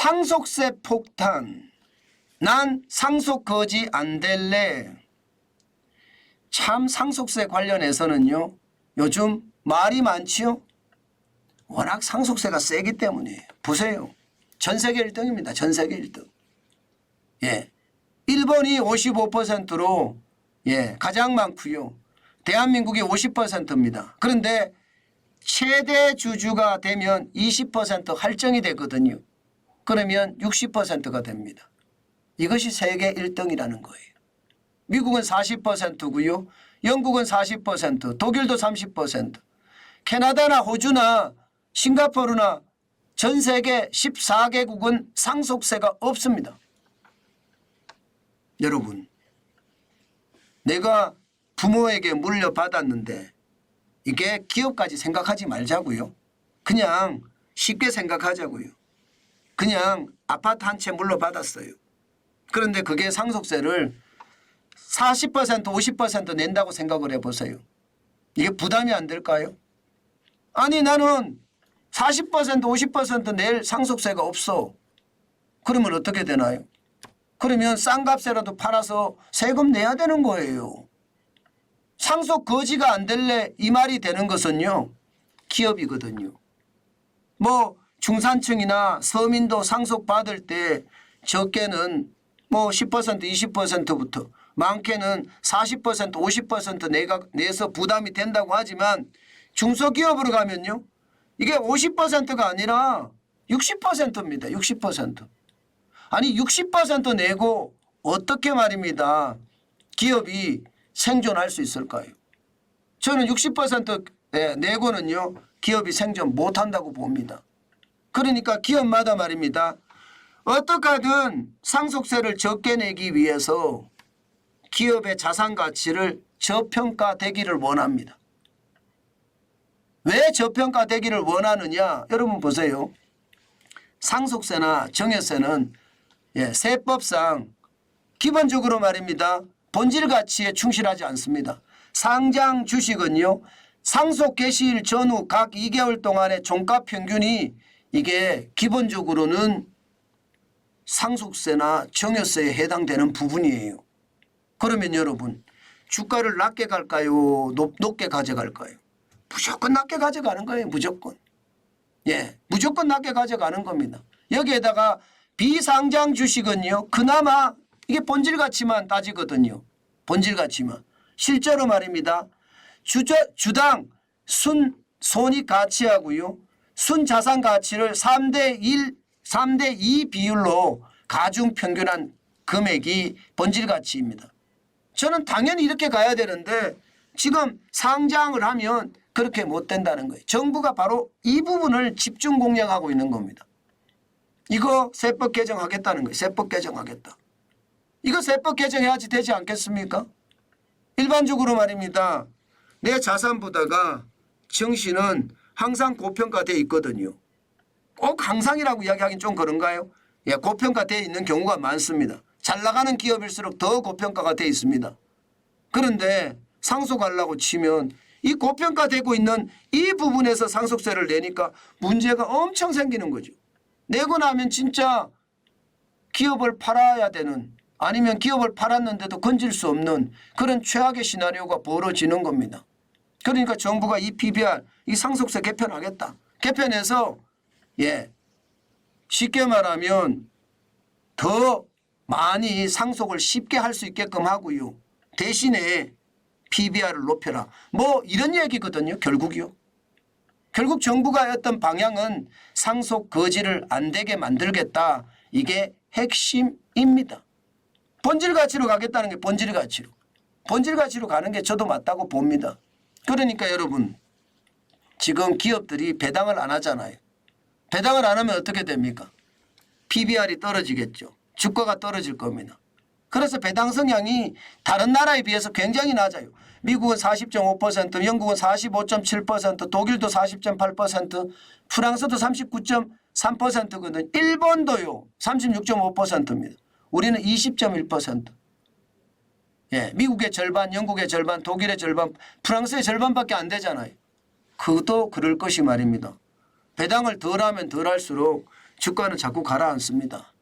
상속세 폭탄. 난 상속 거지 안 될래. 참 상속세 관련해서는요. 요즘 말이 많지요. 워낙 상속세가 세기 때문이에요. 보세요. 전 세계 1등입니다. 전 세계 1등. 예. 일본이 55%로 예, 가장 많고요. 대한민국이 50%입니다. 그런데 최대 주주가 되면 20% 할증이 되거든요. 그러면 60%가 됩니다. 이것이 세계 1등이라는 거예요. 미국은 40%고요. 영국은 40%, 독일도 30%, 캐나다나 호주나 싱가포르나 전 세계 14개국은 상속세가 없습니다. 여러분, 내가 부모에게 물려받았는데 이게 기업까지 생각하지 말자고요. 그냥 쉽게 생각하자고요. 그냥 아파트 한 채 물려받았어요. 그런데 그게 상속세를 40% 50% 낸다고 생각을 해보세요. 이게 부담이 안 될까요? 아니 나는 40% 50%낼 상속세가 없어. 그러면 어떻게 되나요? 그러면 싼 값에라도 팔아서 세금 내야 되는 거예요. 상속 거지가 안 될래 이 말이 되는 것은요. 기업이거든요. 뭐 중산층이나 서민도 상속받을 때 적게는 뭐 10% 20%부터 많게는 40% 50% 내서 부담이 된다고 하지만 중소기업으로 가면요. 이게 50%가 아니라 60%입니다. 60%. 아니 60% 내고 어떻게 말입니다. 기업이 생존할 수 있을까요? 저는 60% 내고는요. 기업이 생존 못한다고 봅니다. 그러니까 기업마다 말입니다. 어떻게 하든 상속세를 적게 내기 위해서 기업의 자산 가치를 저평가되기를 원합니다. 왜 저평가되기를 원하느냐? 여러분 보세요. 상속세나 증여세는 세법상 기본적으로 말입니다. 본질 가치에 충실하지 않습니다. 상장 주식은요. 상속 개시일 전후 각 2개월 동안의 종가 평균이 이게 기본적으로는 상속세나 증여세에 해당되는 부분이에요. 그러면 여러분 주가를 낮게 갈까요? 높게 가져갈까요? 무조건 낮게 가져가는 거예요. 무조건. 예, 무조건 낮게 가져가는 겁니다. 여기에다가 비상장 주식은요. 그나마 이게 본질 가치만 따지거든요. 본질 가치만. 실제로 말입니다. 주당 손익 가치하고요. 순자산 가치를 3대1, 3대2 비율로 가중 평균한 금액이 본질 가치입니다. 저는 당연히 이렇게 가야 되는데 지금 상장을 하면 그렇게 못 된다는 거예요. 정부가 바로 이 부분을 집중 공략하고 있는 겁니다. 이거 세법 개정하겠다는 거예요. 세법 개정하겠다. 이거 세법 개정해야지 되지 않겠습니까? 일반적으로 말입니다. 내 자산보다가 정신은 항상 고평가되어 있거든요. 꼭 항상이라고 이야기하긴 좀 그런가요? 예, 고평가되어 있는 경우가 많습니다. 잘 나가는 기업일수록 더 고평가가 되어 있습니다. 그런데 상속하려고 치면 이 고평가되고 있는 이 부분에서 상속세를 내니까 문제가 엄청 생기는 거죠. 내고 나면 진짜 기업을 팔아야 되는 아니면 기업을 팔았는데도 건질 수 없는 그런 최악의 시나리오가 벌어지는 겁니다. 그러니까 정부가 이 PBR, 이 상속세 개편하겠다. 개편해서 쉽게 말하면 더 많이 상속을 쉽게 할 수 있게끔 하고요. 대신에 PBR을 높여라. 뭐 이런 얘기거든요. 결국이요. 결국 정부가 어떤 방향은 상속 거지를 안 되게 만들겠다. 이게 핵심입니다. 본질 가치로 가겠다는 게 본질 가치로. 본질 가치로 가는 게 저도 맞다고 봅니다. 그러니까 여러분 지금 기업들이 배당을 안 하잖아요. 배당을 안 하면 어떻게 됩니까? PBR이 떨어지겠죠. 주가가 떨어질 겁니다. 그래서 배당 성향이 다른 나라에 비해서 굉장히 낮아요. 미국은 40.5%, 영국은 45.7%, 독일도 40.8%, 프랑스도 39.3%거든요. 일본도요. 36.5%입니다. 우리는 20.1%. 예, 미국의 절반, 영국의 절반, 독일의 절반, 프랑스의 절반밖에 안 되잖아요. 그도 그럴 것이 말입니다. 배당을 덜 하면 덜 할수록 주가는 자꾸 가라앉습니다.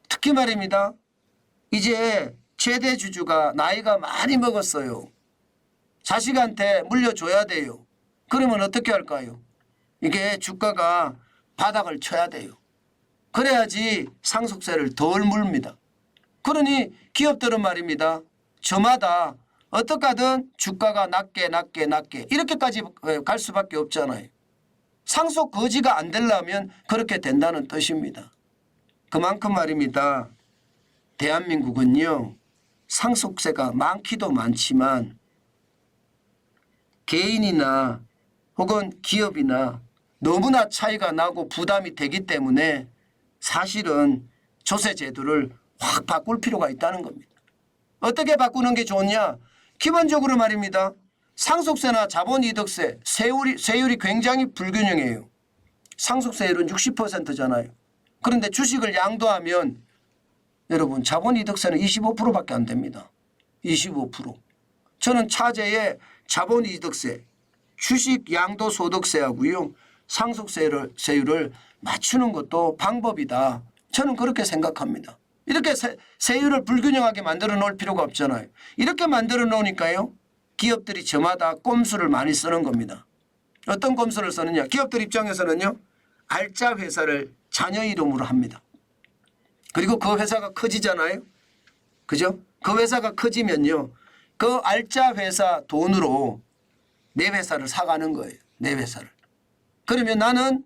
특히 말입니다. 이제 최대 주주가 나이가 많이 먹었어요. 자식한테 물려줘야 돼요. 그러면 어떻게 할까요? 이게 주가가 바닥을 쳐야 돼요. 그래야지 상속세를 덜 물습니다. 그러니 기업들은 말입니다. 저마다 어떻게 하든 주가가 낮게 이렇게까지 갈 수밖에 없잖아요. 상속 거지가 안 되려면 그렇게 된다는 뜻입니다. 그만큼 말입니다. 대한민국은요. 상속세가 많기도 많지만 개인이나 혹은 기업이나 너무나 차이가 나고 부담이 되기 때문에 사실은 조세 제도를 확 바꿀 필요가 있다는 겁니다. 어떻게 바꾸는 게 좋냐? 기본적으로 말입니다. 상속세나 자본이득세 세율이 굉장히 불균형해요. 상속세율은 60%잖아요. 그런데 주식을 양도하면 여러분 자본이득세는 25%밖에 안 됩니다. 25%. 저는 차제에 자본이득세, 주식 양도소득세하고요. 상속세율을 맞추는 것도 방법이다. 저는 그렇게 생각합니다. 이렇게 세율을 불균형하게 만들어 놓을 필요가 없잖아요. 이렇게 만들어 놓으니까요. 기업들이 저마다 꼼수를 많이 쓰는 겁니다. 어떤 꼼수를 쓰느냐. 기업들 입장에서는요. 알짜 회사를 자녀 이름으로 합니다. 그리고 그 회사가 커지잖아요. 그죠? 그 회사가 커지면요. 그 알짜 회사 돈으로 내 회사를 사가는 거예요. 내 회사를. 그러면 나는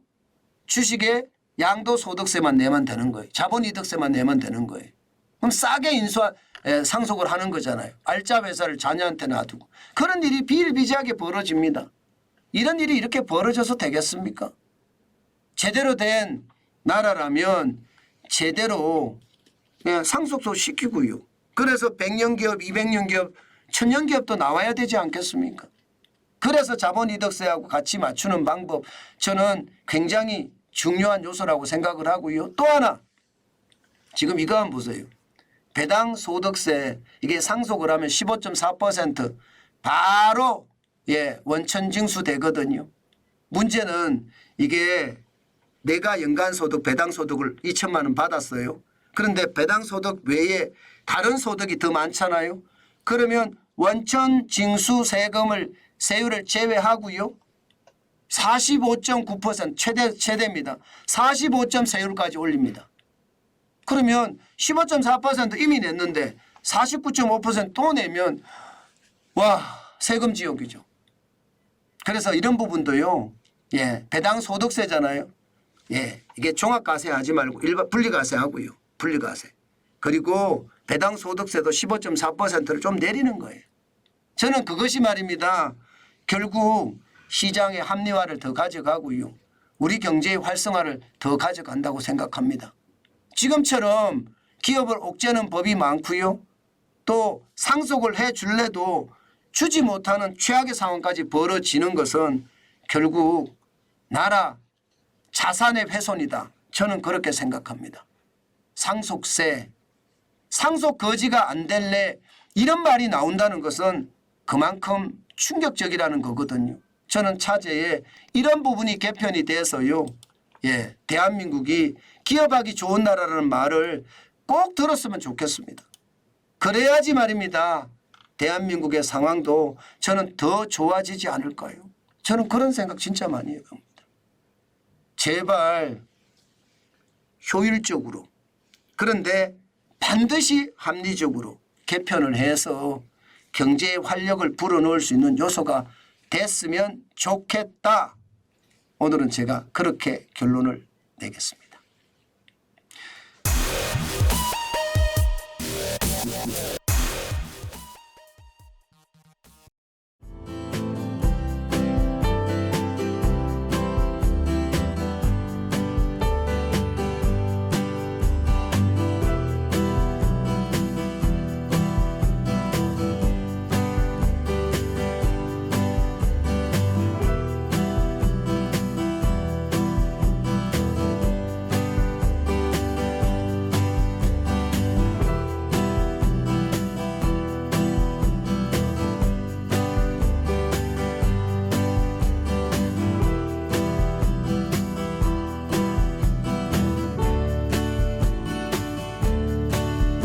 주식에 양도소득세만 내면 되는 거예요. 자본이득세만 내면 되는 거예요. 그럼 싸게 상속을 하는 거잖아요. 알짜 회사를 자녀한테 놔두고. 그런 일이 비일비재하게 벌어집니다. 이런 일이 이렇게 벌어져서 되겠습니까? 제대로 된 나라라면 제대로 그냥 상속도 시키고요. 그래서 100년 기업, 200년 기업, 1000년 기업도 나와야 되지 않겠습니까? 그래서 자본이득세하고 같이 맞추는 방법 저는 굉장히 중요한 요소라고 생각을 하고요. 또 하나 지금 이거 한번 보세요. 배당 소득세 이게 상속을 하면 15.4% 바로 원천 징수되거든요. 문제는 이게 내가 연간소득 배당소득을 2천만 원 받았어요. 그런데 배당소득 외에 다른 소득이 더 많잖아요. 그러면 원천 징수 세율을 제외하고요. 45.9% 최대입니다. 45점 세율까지 올립니다. 그러면 15.4% 이미 냈는데 49.5% 또 내면 와 세금 지옥이죠. 그래서 이런 부분도요. 배당 소득세잖아요. 이게 종합과세 하지 말고 일반 분리과세 하고요. 분리과세. 그리고 배당 소득세도 15.4%를 좀 내리는 거예요. 저는 그것이 말입니다. 결국 시장의 합리화를 더 가져가고요. 우리 경제의 활성화를 더 가져간다고 생각합니다. 지금처럼 기업을 옥죄는 법이 많고요. 또 상속을 해줄래도 주지 못하는 최악의 상황까지 벌어지는 것은 결국 나라 자산의 훼손이다. 저는 그렇게 생각합니다. 상속세, 상속 거지가 안 될래 이런 말이 나온다는 것은 그만큼 충격적이라는 거거든요. 저는 차제에 이런 부분이 개편이 돼서요. 대한민국이 기업하기 좋은 나라라는 말을 꼭 들었으면 좋겠습니다. 그래야지 말입니다. 대한민국의 상황도 저는 더 좋아지지 않을까요? 저는 그런 생각 진짜 많이 해봅니다. 제발 효율적으로 그런데 반드시 합리적으로 개편을 해서 경제의 활력을 불어넣을 수 있는 요소가 됐으면 좋겠다. 오늘은 제가 그렇게 결론을 내겠습니다.